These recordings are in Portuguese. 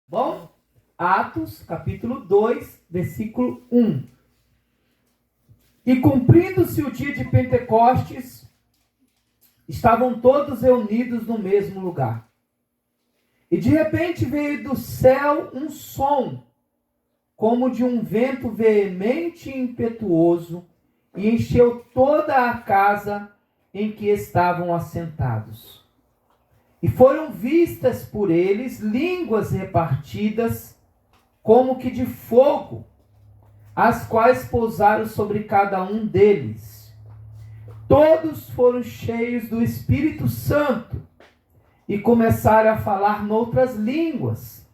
Bom, Atos, capítulo 2, versículo 1. E cumprindo-se o dia de Pentecostes, estavam todos reunidos no mesmo lugar. E de repente veio do céu um som, como de um vento veemente e impetuoso, e encheu toda a casa em que estavam assentados. E foram vistas por eles línguas repartidas, como que de fogo, as quais pousaram sobre cada um deles. Todos foram cheios do Espírito Santo e começaram a falar noutras línguas,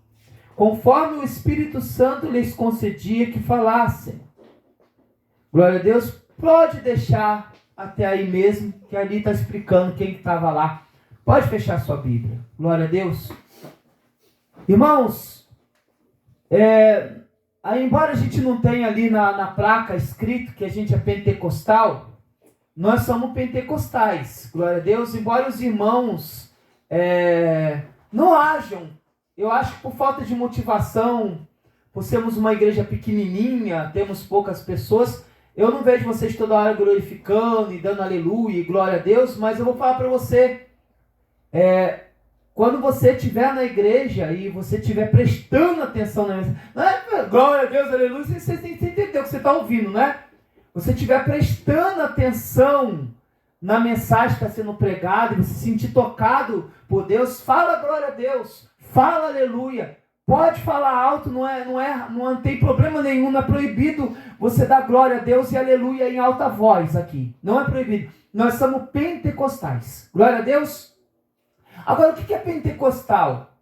conforme o Espírito Santo lhes concedia que falassem. Glória a Deus. Pode deixar até aí mesmo, que ali está explicando quem estava lá. Pode fechar sua Bíblia. Glória a Deus. Irmãos, embora a gente não tenha ali na placa escrito que a gente é pentecostal, nós somos pentecostais. Glória a Deus. Embora os irmãos não hajam, eu acho que por falta de motivação, por sermos uma igreja pequenininha, temos poucas pessoas, eu não vejo vocês toda hora glorificando e dando aleluia e glória a Deus, mas eu vou falar para você, quando você estiver na igreja e você estiver prestando atenção na mensagem, glória a Deus, aleluia, você entendeu o que você está ouvindo, né? Você estiver prestando atenção na mensagem que está sendo pregada e você se sentir tocado por Deus, fala glória a Deus, fala aleluia. Pode falar alto, não tem problema nenhum, não é proibido você dar glória a Deus e aleluia em alta voz aqui. Não é proibido. Nós somos pentecostais. Glória a Deus. Agora, o que é pentecostal?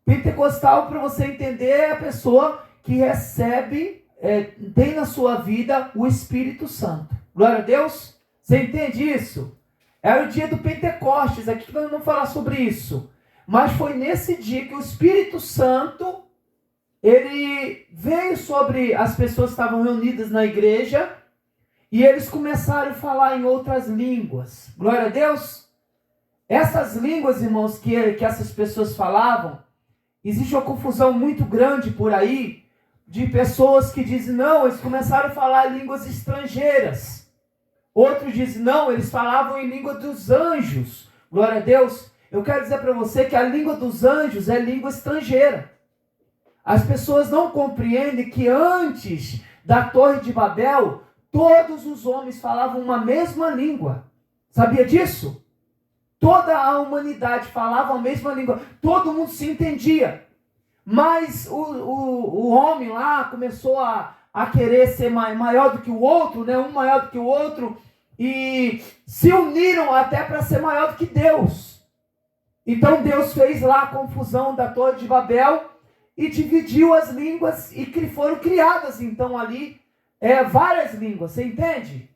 Pentecostal, para você entender, é a pessoa que recebe, tem na sua vida o Espírito Santo. Glória a Deus. Você entende isso? Era o dia do Pentecostes, aqui nós vamos falar sobre isso. Mas foi nesse dia que o Espírito Santo, ele veio sobre as pessoas que estavam reunidas na igreja e eles começaram a falar em outras línguas. Glória a Deus. Essas línguas, irmãos, que essas pessoas falavam, existe uma confusão muito grande por aí de pessoas que dizem, não, eles começaram a falar línguas estrangeiras. Outros dizem, não, eles falavam em língua dos anjos. Glória a Deus. Eu quero dizer para você que a língua dos anjos é língua estrangeira. As pessoas não compreendem que antes da Torre de Babel, todos os homens falavam uma mesma língua. Sabia disso? Toda a humanidade falava a mesma língua. Todo mundo se entendia. Mas o homem lá começou a querer ser maior do que o outro, né? Um maior do que o outro. E se uniram até para ser maior do que Deus. Então Deus fez lá a confusão da Torre de Babel e dividiu as línguas e foram criadas então ali várias línguas, você entende?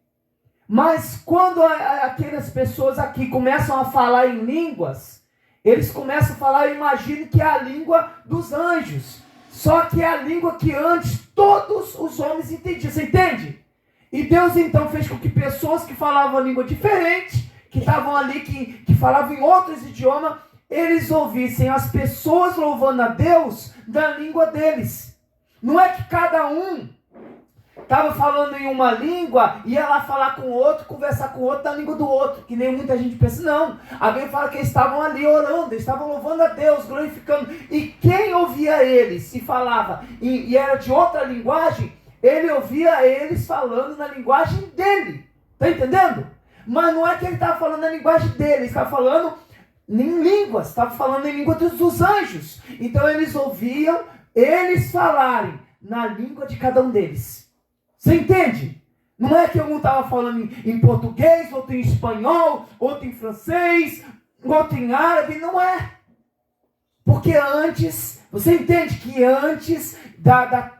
Mas quando aquelas pessoas aqui começam a falar em línguas, eles começam a falar, eu imagino que é a língua dos anjos, só que é a língua que antes todos os homens entendiam, você entende? E Deus então fez com que pessoas que falavam a língua diferente, que estavam ali, que falavam em outros idiomas, eles ouvissem as pessoas louvando a Deus da língua deles. Não é que cada um estava falando em uma língua e ia lá falar com o outro, conversar com o outro da língua do outro, que nem muita gente pensa, não. Alguém fala que eles estavam ali orando, eles estavam louvando a Deus, glorificando. E quem ouvia eles, se falava e era de outra linguagem, ele ouvia eles falando na linguagem dele. Está entendendo? Mas não é que ele estava falando na linguagem dele, ele estava falando em línguas, estava falando em língua dos anjos. Então eles ouviam eles falarem na língua de cada um deles. Você entende? Não é que um estava falando em português, outro em espanhol, outro em francês, outro em árabe, não é. Porque antes, você entende que antes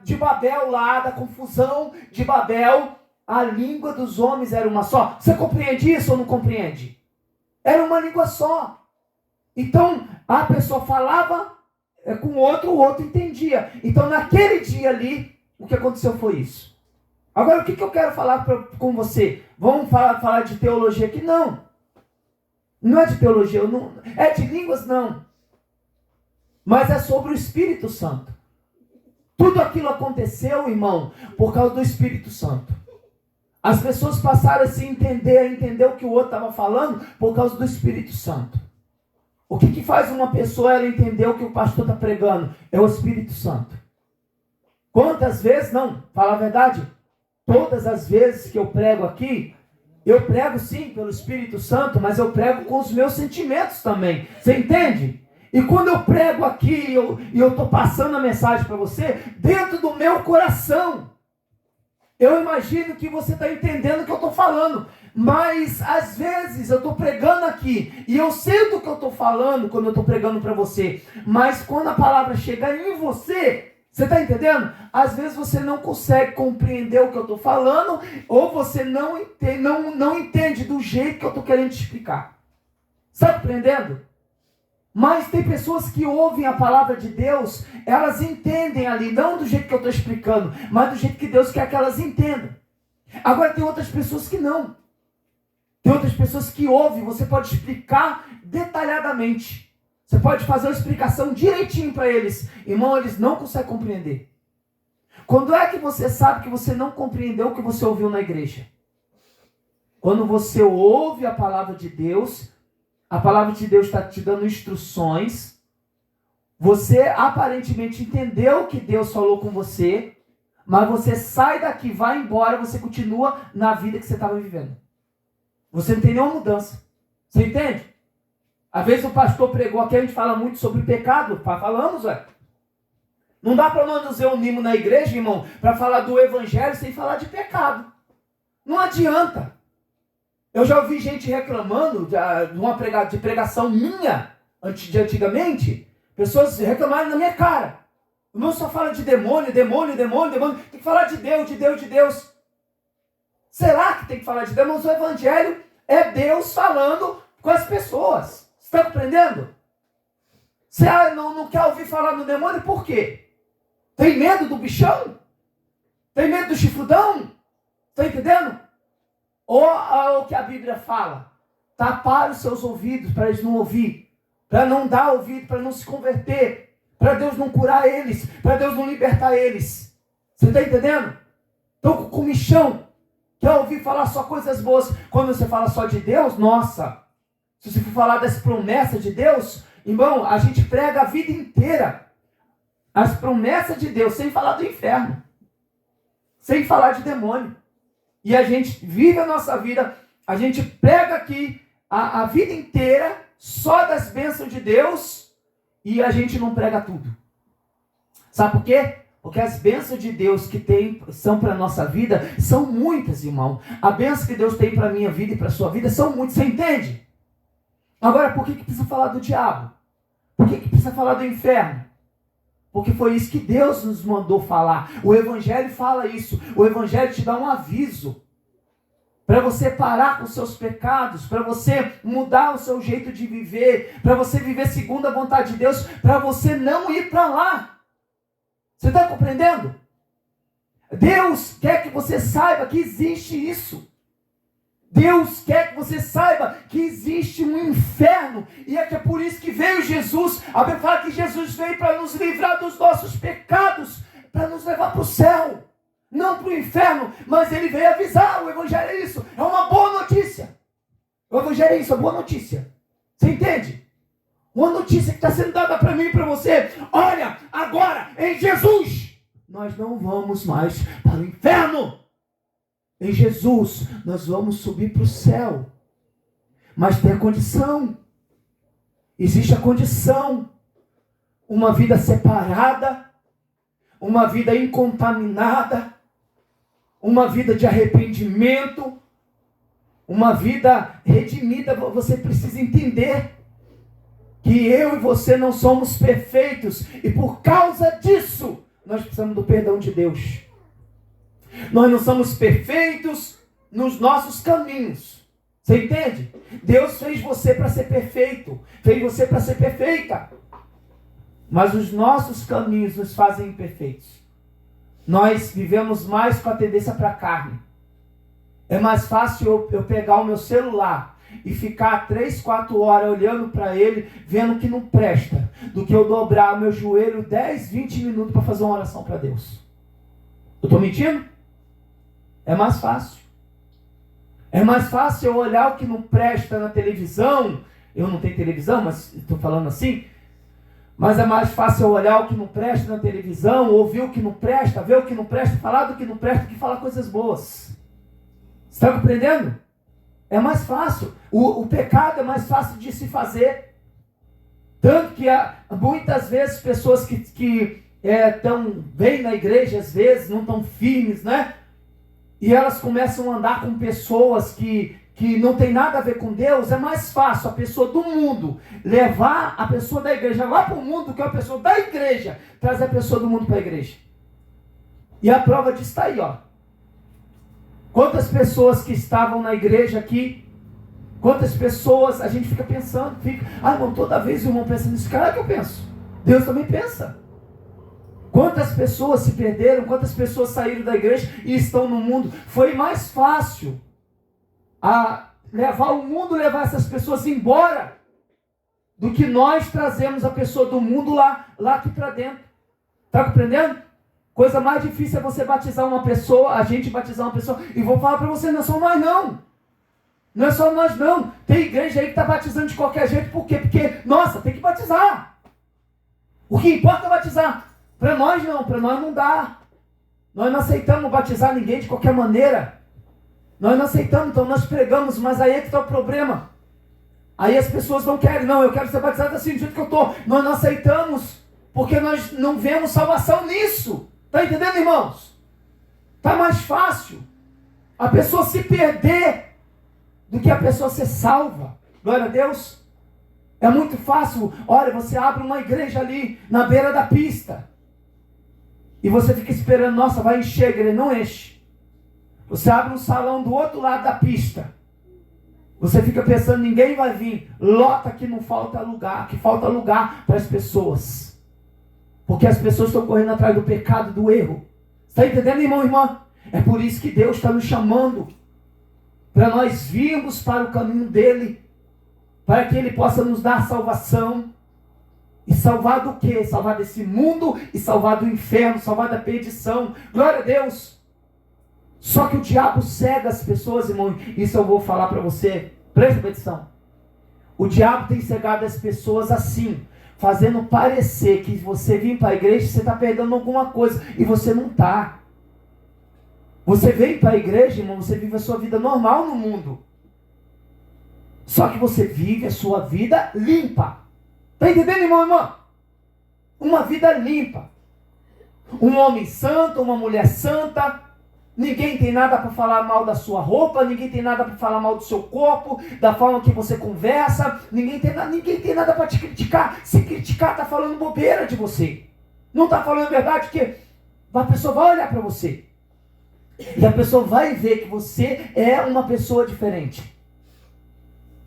de Babel lá, da confusão de Babel, a língua dos homens era uma só. Você compreende isso ou não compreende? Era uma língua só. Então, a pessoa falava com o outro entendia. Então, naquele dia ali, o que aconteceu foi isso. Agora, o que eu quero falar com você? Vamos falar de teologia aqui? Não. Não é de teologia. É de línguas? Não. mas é sobre o Espírito Santo. Tudo aquilo aconteceu, irmão, por causa do Espírito Santo. As pessoas passaram a se entender, a entender o que o outro estava falando por causa do Espírito Santo. O que faz uma pessoa ela entender o que o pastor está pregando? É o Espírito Santo. Quantas vezes, não, fala a verdade, todas as vezes que eu prego aqui, eu prego sim pelo Espírito Santo, mas eu prego com os meus sentimentos também. Você entende? E quando eu prego aqui e eu estou passando a mensagem para você, dentro do meu coração, eu imagino que você está entendendo o que eu estou falando. Mas às vezes eu estou pregando aqui e eu sei do que eu estou falando quando eu estou pregando para você. Mas quando a palavra chega em você, você está entendendo? Às vezes você não consegue compreender o que eu estou falando, ou você não entende do jeito que eu estou querendo te explicar. Está compreendendo? Mas tem pessoas que ouvem a palavra de Deus, elas entendem ali, não do jeito que eu estou explicando, mas do jeito que Deus quer que elas entendam. Agora tem outras pessoas que não. Tem outras pessoas que ouvem, você pode explicar detalhadamente. Você pode fazer uma explicação direitinho para eles. Irmão, eles não conseguem compreender. Quando é que você sabe que você não compreendeu o que você ouviu na igreja? Quando você ouve a palavra de Deus, a palavra de Deus está te dando instruções, você aparentemente entendeu o que Deus falou com você, mas você sai daqui, vai embora, você continua na vida que você estava vivendo. Você não tem nenhuma mudança. Você entende? Às vezes o pastor pregou aqui, a gente fala muito sobre pecado. Falamos, ué. Não dá para nós nos reunirmos na igreja, irmão, para falar do evangelho sem falar de pecado. Não adianta. Eu já ouvi gente reclamando de pregação minha, de antigamente. Pessoas reclamaram na minha cara. O irmão só fala de demônio. Tem que falar de Deus. Será que tem que falar de Deus? Mas o evangelho é Deus falando com as pessoas. Você está compreendendo? Você não quer ouvir falar do demônio por quê? Tem medo do bichão? Tem medo do chifrudão? Está entendendo? Ou o que a Bíblia fala? Tapar os seus ouvidos para eles não ouvir. Para não dar ouvido, para não se converter. Para Deus não curar eles. Para Deus não libertar eles. Você está entendendo? Estão com comichão. Quer ouvir falar só coisas boas? Quando você fala só de Deus, nossa. Se você for falar das promessas de Deus, irmão, a gente prega a vida inteira. As promessas de Deus, sem falar do inferno. Sem falar de demônio. E a gente vive a nossa vida, a gente prega aqui a vida inteira só das bênçãos de Deus e a gente não prega tudo. Sabe por quê? Porque as bênçãos de Deus que são para a nossa vida são muitas, irmão. A bênção que Deus tem para a minha vida e para a sua vida são muitas, você entende? Agora, por que precisa falar do diabo? Por que precisa falar do inferno? Porque foi isso que Deus nos mandou falar. O Evangelho fala isso. O Evangelho te dá um aviso. Para você parar com os seus pecados. Para você mudar o seu jeito de viver. Para você viver segundo a vontade de Deus. Para você não ir para lá. Você está compreendendo? Deus quer que você saiba que existe isso. Deus quer que você saiba que existe um inferno. E é por isso que veio Jesus. A Bíblia fala que Jesus veio para nos livrar dos nossos pecados. Para nos levar para o céu. Não para o inferno. Mas ele veio avisar. O Evangelho é isso. É uma boa notícia. O Evangelho é isso. É uma boa notícia. Você entende? Uma notícia que está sendo dada para mim e para você. Olha, agora em Jesus nós não vamos mais para o inferno. Em Jesus, nós vamos subir para o céu. Mas tem a condição. Existe a condição. Uma vida separada. Uma vida incontaminada. Uma vida de arrependimento. Uma vida redimida. Você precisa entender que eu e você não somos perfeitos. E por causa disso, nós precisamos do perdão de Deus. Nós não somos perfeitos nos nossos caminhos. Você entende? Deus fez você para ser perfeito. Fez você para ser perfeita. Mas os nossos caminhos nos fazem imperfeitos. Nós vivemos mais com a tendência para a carne. É mais fácil eu pegar o meu celular, e ficar 3, 4 horas olhando para ele, vendo que não presta, do que eu dobrar meu joelho 10, 20 minutos para fazer uma oração para Deus. Eu estou mentindo? É mais fácil. É mais fácil eu olhar o que não presta na televisão. Eu não tenho televisão, mas estou falando assim. Mas é mais fácil eu olhar o que não presta na televisão, ouvir o que não presta, ver o que não presta, falar do que não presta, do que falar coisas boas. Você está compreendendo? É mais fácil. O pecado é mais fácil de se fazer. Tanto que há muitas vezes pessoas que estão bem na igreja, às vezes, não estão firmes, né? E elas começam a andar com pessoas que não tem nada a ver com Deus. É mais fácil a pessoa do mundo levar a pessoa da igreja lá para o mundo do que a pessoa da igreja trazer a pessoa do mundo para a igreja. E a prova disso está aí, ó. Quantas pessoas que estavam na igreja aqui, quantas pessoas, a gente fica pensando, irmão, toda vez o irmão pensa nisso, cara, que eu penso. Deus também pensa. Quantas pessoas se perderam, quantas pessoas saíram da igreja e estão no mundo. Foi mais fácil levar o mundo, levar essas pessoas embora, do que nós trazemos a pessoa do mundo lá aqui para dentro. Está compreendendo? Coisa mais difícil é você batizar uma pessoa, a gente batizar uma pessoa, e vou falar para você, não é só nós não. Não é só nós não. Tem igreja aí que está batizando de qualquer jeito, por quê? Porque, nossa, tem que batizar. O que importa é batizar. Para nós não dá. Nós não aceitamos batizar ninguém de qualquer maneira. Nós não aceitamos, então nós pregamos, mas aí é que está o problema. Aí as pessoas não querem, não, eu quero ser batizado assim, do jeito que eu estou. Nós não aceitamos, porque nós não vemos salvação nisso. Está entendendo, irmãos? Está mais fácil a pessoa se perder do que a pessoa ser salva. Glória a Deus. É muito fácil. Olha, você abre uma igreja ali na beira da pista. E você fica esperando, nossa, vai encher a igreja. Não enche. Você abre um salão do outro lado da pista. Você fica pensando, ninguém vai vir. Lota que não falta lugar, que falta lugar para as pessoas. Porque as pessoas estão correndo atrás do pecado, do erro. Está entendendo, irmão e irmã? É por isso que Deus está nos chamando. Para nós virmos para o caminho dele. Para que ele possa nos dar salvação. E salvar do quê? Salvar desse mundo e salvar do inferno, salvar da perdição. Glória a Deus. Só que o diabo cega as pessoas, irmão. Isso eu vou falar para você. Presta atenção. O diabo tem cegado as pessoas assim, fazendo parecer que você vir para a igreja, você está perdendo alguma coisa. E você não está. Você vem para a igreja, irmão, você vive a sua vida normal no mundo. Só que você vive a sua vida limpa. Está entendendo, irmão e irmã? Uma vida limpa. Um homem santo, uma mulher santa. Ninguém tem nada para falar mal da sua roupa. Ninguém tem nada para falar mal do seu corpo. Da forma que você conversa. Ninguém tem nada para te criticar. Se criticar, está falando bobeira de você. Não está falando a verdade, porque a pessoa vai olhar para você. E a pessoa vai ver que você é uma pessoa diferente.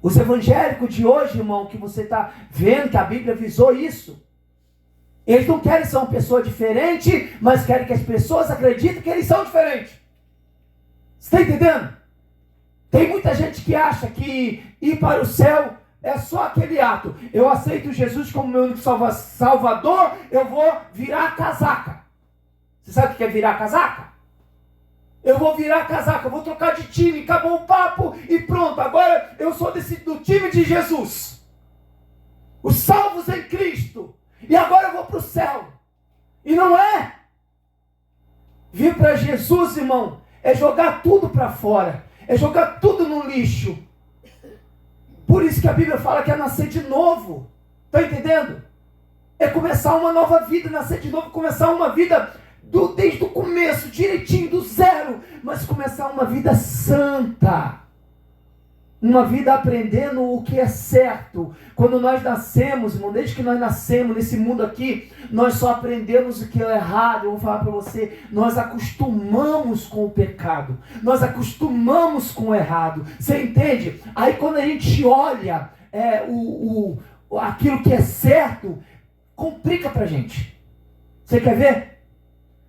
Os evangélicos de hoje, irmão, que você está vendo, que a Bíblia avisou isso. Eles não querem ser uma pessoa diferente, mas querem que as pessoas acreditem que eles são diferentes. Você está entendendo? Tem muita gente que acha que ir para o céu é só aquele ato. Eu aceito Jesus como meu único salvador, eu vou virar casaca. Você sabe o que é virar casaca? Eu vou virar casaca, eu vou trocar de time, acabou o papo e pronto. Agora eu sou do time de Jesus. Os salvos em Cristo. E agora eu vou para o céu. E não é. Vir para Jesus, irmão, é jogar tudo para fora. É jogar tudo no lixo. Por isso que a Bíblia fala que é nascer de novo. Está entendendo? É começar uma nova vida, nascer de novo, começar uma vida desde o começo, direitinho, do zero, mas começar uma vida santa, uma vida aprendendo o que é certo. Quando nós nascemos, irmão, desde que nós nascemos nesse mundo aqui, nós só aprendemos o que é errado. Eu vou falar para você, nós acostumamos com o pecado, nós acostumamos com o errado, você entende? Aí quando a gente olha aquilo que é certo, complica pra gente. Você quer ver?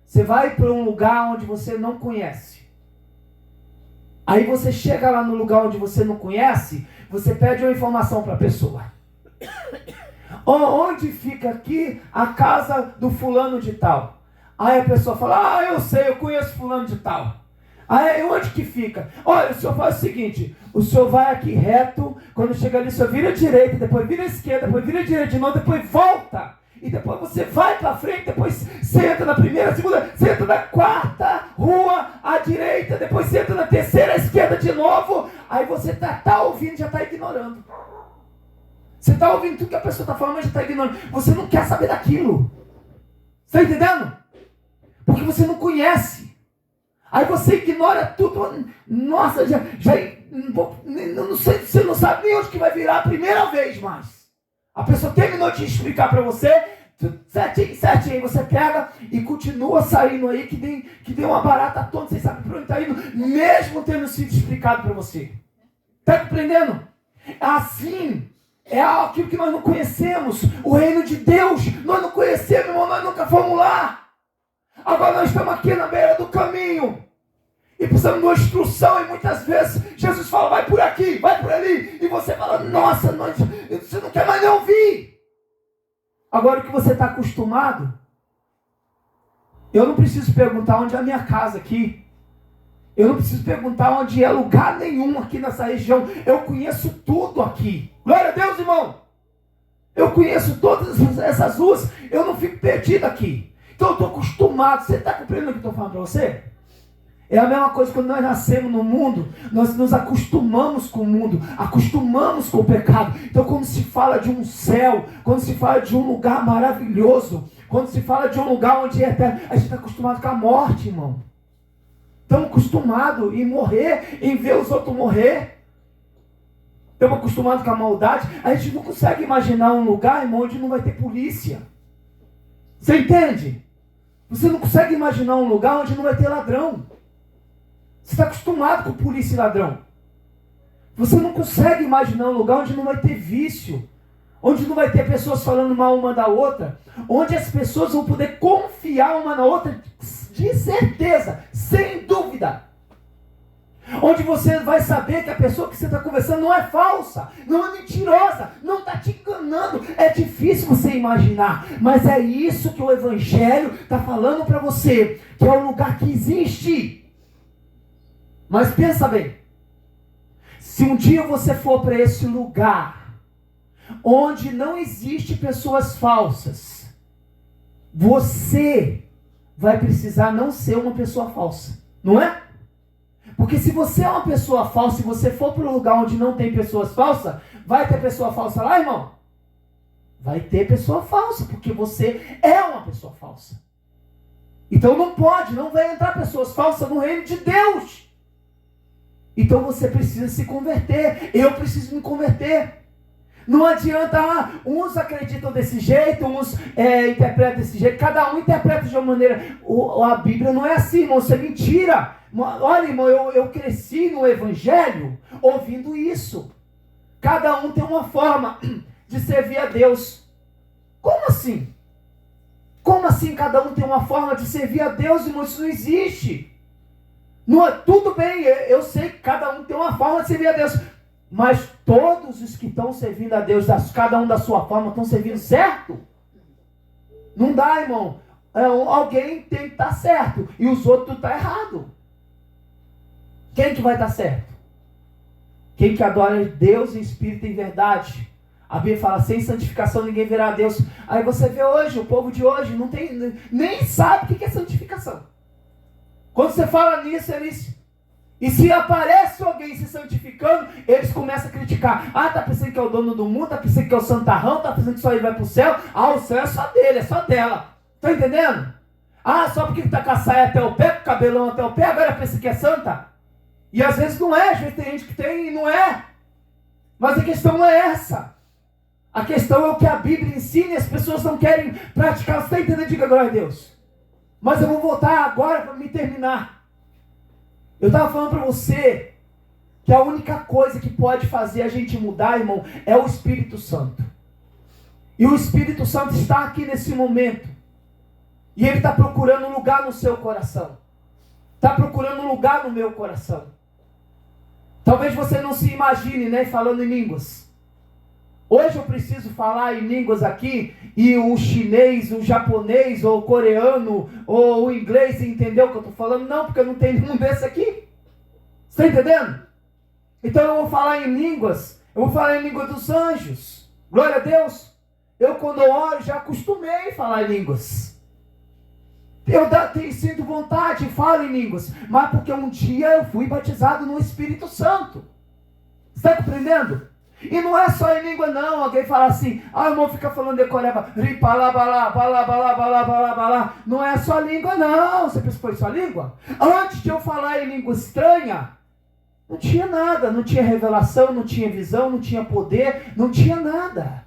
Você vai para um lugar onde você não conhece. Aí você chega lá no lugar onde você não conhece, você pede uma informação para a pessoa. Onde fica aqui a casa do fulano de tal? Aí a pessoa fala, eu sei, eu conheço fulano de tal. Aí onde que fica? Olha, o senhor faz o seguinte, o senhor vai aqui reto, quando chega ali o senhor vira à direita, depois vira à esquerda, depois vira à direita de novo, depois volta. E depois você vai para frente, depois você entra na primeira, segunda, você entra na quarta rua à direita, depois você entra na terceira à esquerda de novo. Aí você tá ouvindo, já está ignorando. Você está ouvindo tudo que a pessoa está falando, mas já está ignorando. Você não quer saber daquilo. Está entendendo? Porque você não conhece. Aí você ignora tudo. Nossa, não sei, você não sabe nem onde que vai virar a primeira vez mais. A pessoa terminou de explicar para você, certinho, você pega e continua saindo aí que nem uma barata tonta, você sabe para onde está indo, mesmo tendo sido explicado para você. Está compreendendo? Assim, é aquilo que nós não conhecemos, o reino de Deus, nós não conhecemos, irmão, nós nunca fomos lá. Agora nós estamos aqui na beira do caminho. E precisamos de uma instrução, e muitas vezes Jesus fala, vai por aqui, vai por ali, e você fala, nossa, você não quer mais nem ouvir. Agora o que você está acostumado, eu não preciso perguntar onde é a minha casa aqui, eu não preciso perguntar onde é lugar nenhum aqui nessa região, eu conheço tudo aqui. Glória a Deus, irmão. Eu conheço todas essas ruas, eu não fico perdido aqui. Então eu estou acostumado, você está compreendendo o que eu estou falando para você? É a mesma coisa quando nós nascemos no mundo, nós nos acostumamos com o mundo, acostumamos com o pecado. Então quando se fala de um céu, quando se fala de um lugar maravilhoso, quando se fala de um lugar onde é eterno, a gente está acostumado com a morte, irmão. Estamos acostumados em morrer, em ver os outros morrer. Estamos acostumados com a maldade. A gente não consegue imaginar um lugar, irmão, onde não vai ter polícia. Você entende? Você não consegue imaginar um lugar onde não vai ter ladrão. Você está acostumado com polícia e ladrão. Você não consegue imaginar um lugar onde não vai ter vício, onde não vai ter pessoas falando mal uma da outra, onde as pessoas vão poder confiar uma na outra de certeza, sem dúvida. Onde você vai saber que a pessoa que você está conversando não é falsa, não é mentirosa, não está te enganando. É difícil você imaginar, mas é isso que o Evangelho está falando para você, que é o lugar que existe. Mas pensa bem, se um dia você for para esse lugar, onde não existe pessoas falsas, você vai precisar não ser uma pessoa falsa, não é? Porque se você é uma pessoa falsa, se você for para um lugar onde não tem pessoas falsas, vai ter pessoa falsa lá, irmão? Vai ter pessoa falsa, porque você é uma pessoa falsa. Então não vai entrar pessoas falsas no reino de Deus. Então você precisa se converter. Eu preciso me converter. Não adianta, uns acreditam desse jeito, uns interpretam desse jeito. Cada um interpreta de uma maneira. A Bíblia não é assim, irmão. Isso é mentira. Olha, irmão, eu cresci no Evangelho ouvindo isso. Cada um tem uma forma de servir a Deus. Como assim? Como assim cada um tem uma forma de servir a Deus, irmão? Isso não existe. Não, tudo bem, eu sei que cada um tem uma forma de servir a Deus. Mas todos os que estão servindo a Deus, cada um da sua forma, estão servindo certo? Não dá, irmão. Alguém tem que estar certo e os outros estão errados. Quem que vai estar certo? Quem que adora Deus em espírito e em verdade. A Bíblia fala, sem santificação ninguém verá a Deus. Aí você vê hoje, o povo de hoje não tem, nem sabe o que é santificação. Quando você fala nisso, e se aparece alguém se santificando, eles começam a criticar. Tá pensando que é o dono do mundo, tá pensando que é o santarrão, tá pensando que só ele vai pro céu. O céu é só dele, é só dela. Tá entendendo? Só porque tá com a saia até o pé, com o cabelão até o pé, agora pensa que é santa? E às vezes não é, às vezes tem gente que tem e não é. Mas a questão não é essa. A questão é o que a Bíblia ensina e as pessoas não querem praticar. Você está entendendo? Diga glória a Deus. Mas eu vou voltar agora para me terminar. Eu estava falando para você que a única coisa que pode fazer a gente mudar, irmão, é o Espírito Santo. E o Espírito Santo está aqui nesse momento. E ele está procurando um lugar no seu coração. Está procurando um lugar no meu coração. Talvez você não se imagine, né, falando em línguas. Hoje eu preciso falar em línguas aqui, e o chinês, o japonês, ou o coreano, ou o inglês entendeu o que eu estou falando? Não, porque eu não tenho nenhum desse aqui. Você está entendendo? Então eu vou falar em línguas, eu vou falar em língua dos anjos. Glória a Deus. Eu quando eu oro já acostumei a falar em línguas. Eu sinto vontade, falo em línguas, mas porque um dia eu fui batizado no Espírito Santo. Você está compreendendo? E não é só em língua não. Alguém fala assim, o irmão fica falando decoreba, não é só língua não. Você pensa que foi só língua? Antes de eu falar em língua estranha, não tinha nada, não tinha revelação, não tinha visão, não tinha poder, não tinha nada.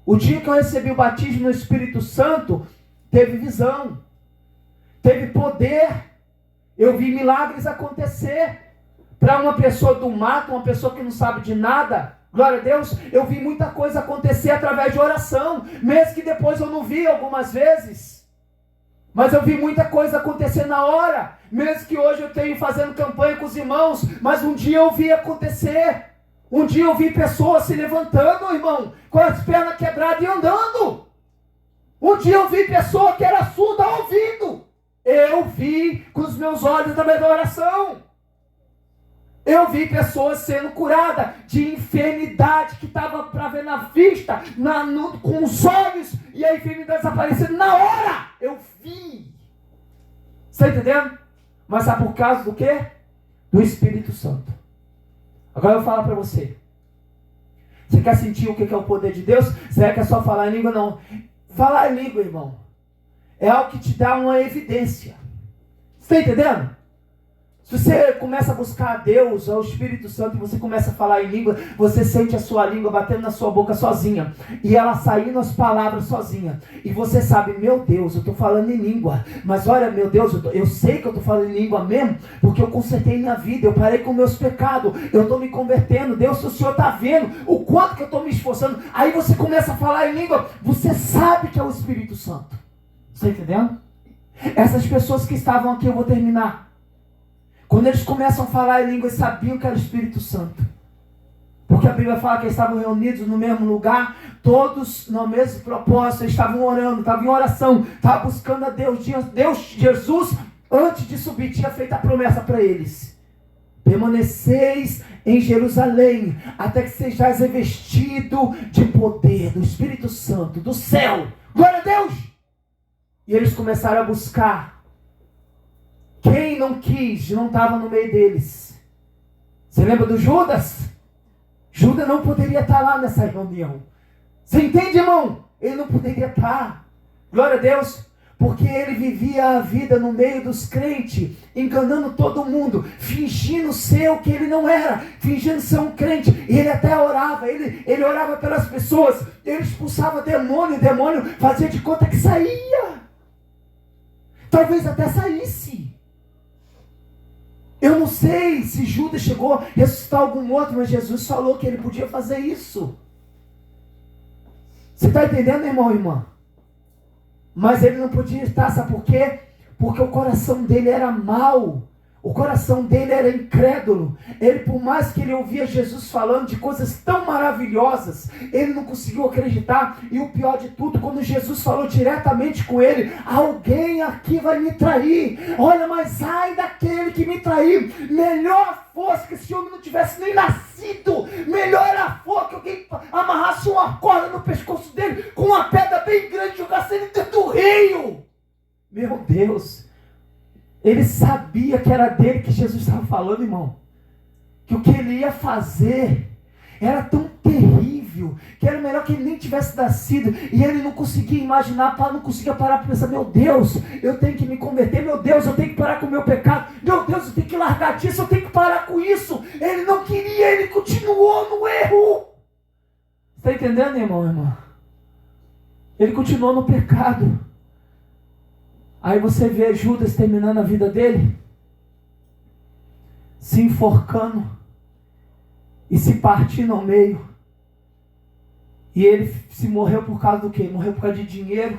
O dia que eu recebi o batismo no Espírito Santo, teve visão, teve poder, eu vi milagres acontecer. Para uma pessoa do mato, uma pessoa que não sabe de nada, glória a Deus, eu vi muita coisa acontecer através de oração, mesmo que depois eu não vi algumas vezes, mas eu vi muita coisa acontecer na hora, mesmo que hoje eu tenha fazendo campanha com os irmãos, mas um dia eu vi acontecer, um dia eu vi pessoas se levantando, irmão, com as pernas quebradas e andando, um dia eu vi pessoa que era surda ouvindo, eu vi com os meus olhos através da oração. Eu vi pessoas sendo curadas de enfermidade que estava para ver na vista, com os olhos, e a enfermidade desaparecendo na hora. Eu vi. Está entendendo? Mas sabe por causa do quê? Do Espírito Santo. Agora eu vou falar para você. Você quer sentir o que é o poder de Deus? Você quer só falar em língua? Não. Falar em língua, irmão, é algo que te dá uma evidência. Está entendendo? Se você começa a buscar a Deus, ao Espírito Santo, e você começa a falar em língua, você sente a sua língua batendo na sua boca sozinha, e ela saindo as palavras sozinha, e você sabe, meu Deus, eu estou falando em língua, mas olha, meu Deus, eu sei que eu estou falando em língua mesmo, porque eu consertei minha vida, eu parei com meus pecados, eu estou me convertendo, Deus, o Senhor está vendo o quanto que eu estou me esforçando, aí você começa a falar em língua, você sabe que é o Espírito Santo, está entendendo? Essas pessoas que estavam aqui, eu vou terminar. Quando eles começam a falar em língua, eles sabiam que era o Espírito Santo. Porque a Bíblia fala que eles estavam reunidos no mesmo lugar, todos no mesmo propósito, eles estavam orando, estavam em oração, estavam buscando a Deus. Jesus, antes de subir, tinha feito a promessa para eles. Permaneceis em Jerusalém, até que sejais revestido de poder, do Espírito Santo, do céu. Glória a Deus! E eles começaram a buscar. Quem não quis, não estava no meio deles. Você lembra do Judas? Judas não poderia estar lá nessa reunião. Você entende, irmão? Ele não poderia estar. Glória a Deus. Porque ele vivia a vida no meio dos crentes, enganando todo mundo, fingindo ser o que ele não era, fingindo ser um crente. E ele até orava, ele orava pelas pessoas, ele expulsava demônio, o demônio fazia de conta que saía. Talvez até saísse. Eu não sei se Judas chegou a ressuscitar algum outro, mas Jesus falou que ele podia fazer isso. Você está entendendo, irmão e irmã? Mas ele não podia estar, sabe por quê? Porque o coração dele era mau. O coração dele era incrédulo. Ele, por mais que ele ouvia Jesus falando de coisas tão maravilhosas, ele não conseguiu acreditar. E o pior de tudo, quando Jesus falou diretamente com ele, alguém aqui vai me trair. Olha, mas ai daquele que me trair. Melhor fosse que esse homem não tivesse nem nascido. Melhor era for que alguém amarrasse uma corda no pescoço dele, com uma pedra bem grande e jogasse ele dentro do rio. Meu Deus. Ele sabia que era dele que Jesus estava falando, irmão. Que o que ele ia fazer era tão terrível, que era melhor que ele nem tivesse nascido. E ele não conseguia imaginar, não conseguia parar para pensar, meu Deus, eu tenho que me converter, meu Deus, eu tenho que parar com o meu pecado, meu Deus, eu tenho que largar disso, eu tenho que parar com isso. Ele não queria, ele continuou no erro. Está entendendo, irmão, irmã? Ele continuou no pecado. Aí você vê Judas terminando a vida dele, se enforcando e se partindo ao meio. E ele se morreu por causa do quê? Morreu por causa de dinheiro.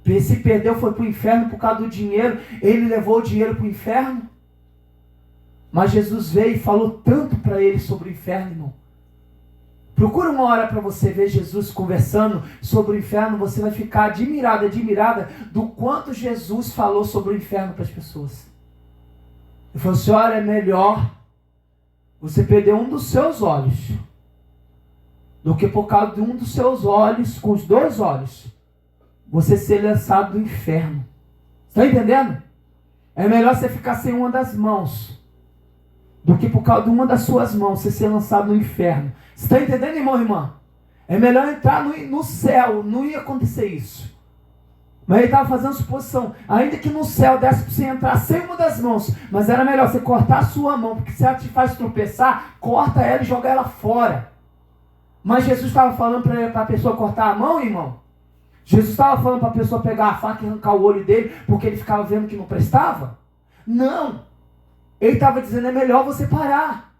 Ele se perdeu, foi para o inferno por causa do dinheiro. Ele levou o dinheiro para o inferno. Mas Jesus veio e falou tanto para eles sobre o inferno, irmão. Procura uma hora para você ver Jesus conversando sobre o inferno, você vai ficar admirada do quanto Jesus falou sobre o inferno para as pessoas. Ele falou assim, olha, é melhor você perder um dos seus olhos do que por causa de um dos seus olhos, com os dois olhos, você ser lançado do inferno. Está entendendo? É melhor você ficar sem uma das mãos do que por causa de uma das suas mãos você ser lançado no inferno. Você está entendendo, irmão e irmã? É melhor entrar no céu, não ia acontecer isso. Mas ele estava fazendo suposição, ainda que no céu desse para você entrar sem uma das mãos, mas era melhor você cortar a sua mão, porque se ela te faz tropeçar, corta ela e joga ela fora. Mas Jesus estava falando para a pessoa cortar a mão, irmão? Jesus estava falando para a pessoa pegar a faca e arrancar o olho dele, porque ele ficava vendo que não prestava? Não. Ele estava dizendo, é melhor você parar.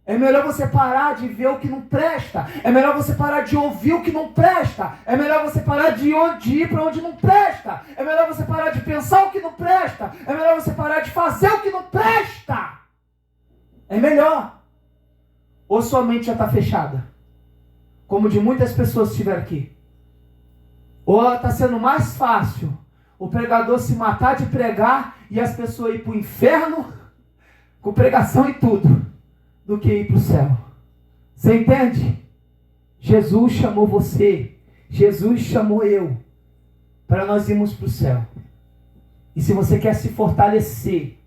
É melhor você parar de ver o que não presta. É melhor você parar de ouvir o que não presta. É melhor você parar de ir para onde não presta. É melhor você parar de pensar o que não presta. É melhor você parar de fazer o que não presta. É melhor. Ou sua mente já está fechada, como de muitas pessoas que estiveram aqui. Ou está sendo mais fácil o pregador se matar de pregar e as pessoas ir para o inferno com pregação e tudo, do que ir para o céu. Você entende? Jesus chamou você, Jesus chamou eu, para nós irmos para o céu. E se você quer se fortalecer,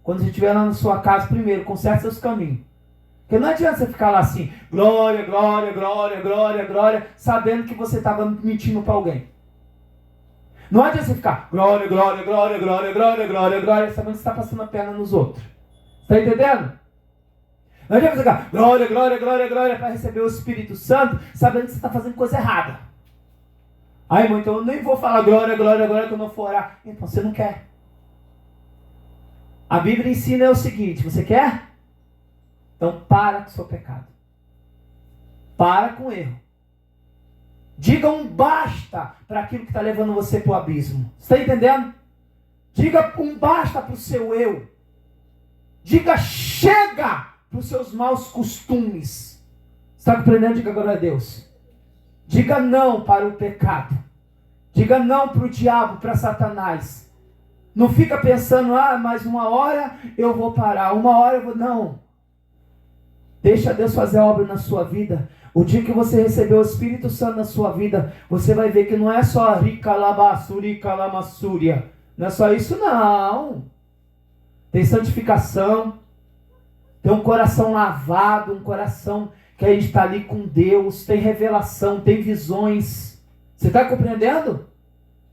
quando você estiver lá na sua casa, primeiro, conserte seus caminhos. Porque não adianta você ficar lá assim, glória, glória, glória, glória, glória, sabendo que você estava mentindo para alguém. Não adianta você ficar, glória, glória, glória, glória, glória, glória, glória, sabendo que você está passando a perna nos outros. Está entendendo? Não adianta você ficar, glória, glória, glória, glória, para receber o Espírito Santo, sabendo que você está fazendo coisa errada. Aí, irmão, então eu nem vou falar glória, glória, glória, quando eu for orar. Então você não quer. A Bíblia ensina o seguinte, você quer? Então para com o seu pecado. Para com o erro. Diga um basta para aquilo que está levando você para o abismo. Você está entendendo? Diga um basta para o seu eu. Diga chega para os seus maus costumes. Está compreendendo? Diga glória a Deus. Diga não para o pecado. Diga não para o diabo, para Satanás. Não fica pensando, mas uma hora eu vou parar, uma hora eu vou... Não. Deixa Deus fazer a obra na sua vida. O dia que você receber o Espírito Santo na sua vida, você vai ver que não é só rica labassurica lamassúria. Não é só isso, não. Tem santificação. Tem um coração lavado, um coração que a gente está ali com Deus. Tem revelação, tem visões. Você está compreendendo?